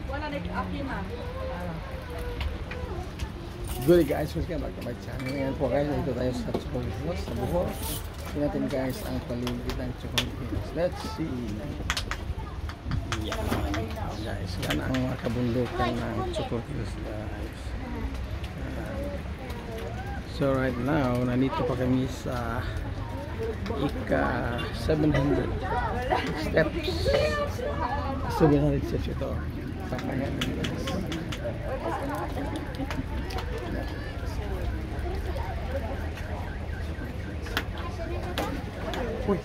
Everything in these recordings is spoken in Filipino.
Good guys, welcome back to my channel. Ngayon po guys, dito tayo sa Chocolate Hills sa Bohol. Tingnan natin guys ang paligid ng Chocolate Hills. Let's see. Yan guys, yan ang mga kabundukan ng Chocolate Hills guys. So right now, nandito pa kami sa ika 700 steps. 700 steps ito. Papayan guys. Uy.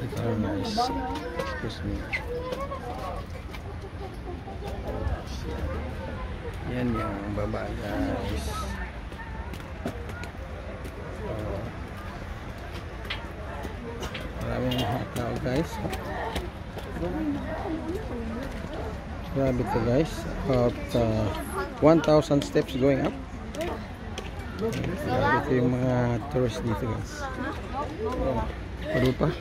Ito guys. Excuse me. Yan yung baba guys. Maraming mga tao guys. Grabe ito guys. About 1,000 steps going up. Grabe ito yung mga tourists dito guys. Paro pa.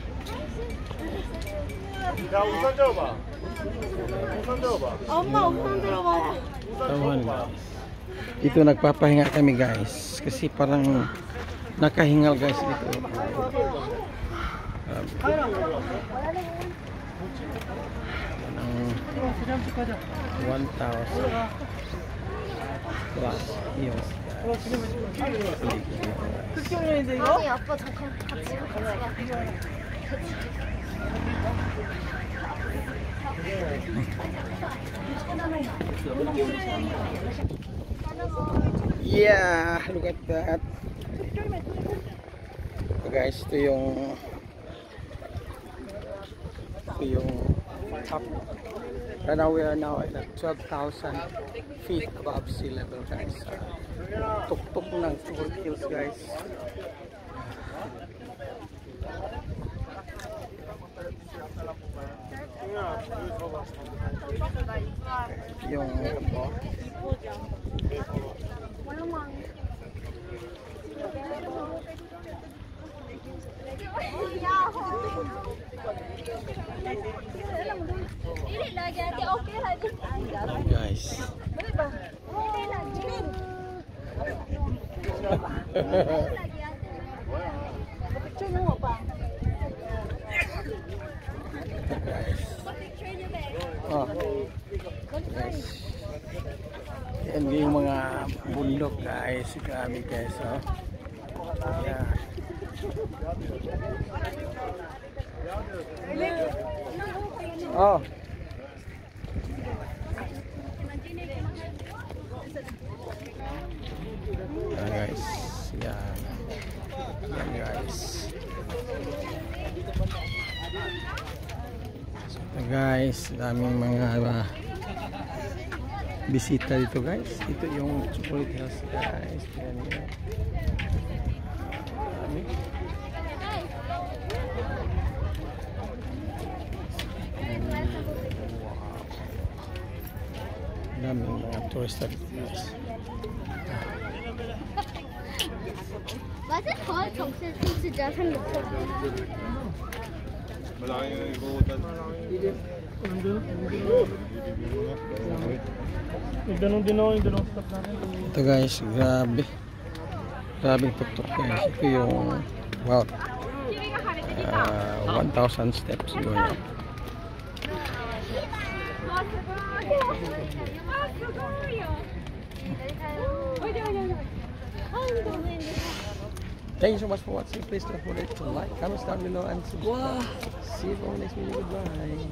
야, 우산 잡아봐. 우산 잡아봐. 엄마 우산 들어봐요. Dito nagpapahinga kami guys. Kasi parang nakahingal guys dito. Ang 1,000 plus years. 아니 아빠 잠깐 같이 가. Yeah, look at that. So guys, ito yung top. Right now we are now at 12,000 feet above sea level guys. Tuktok ng Chocolate Hills guys. Yung ito. Guys. Oh. Guys. Yan yung mga bundok guys. Grabe guys. Oh. Yeah. Oh. Guys. Yan. Yan guys. So guys, daming mga bisita dito guys. Ito yung Chocolate Hills guys. Yan yan. Daming mga tourista dito guys. Was ist voll Chocolate zu der schon gefunden? Ito guys, grabe. Grabing tuktok guys. Ito yung wow, 1,000 steps going up. Thank you so much for watching. Please don't forget to like, comment down below and subscribe. See you for the next video. Goodbye.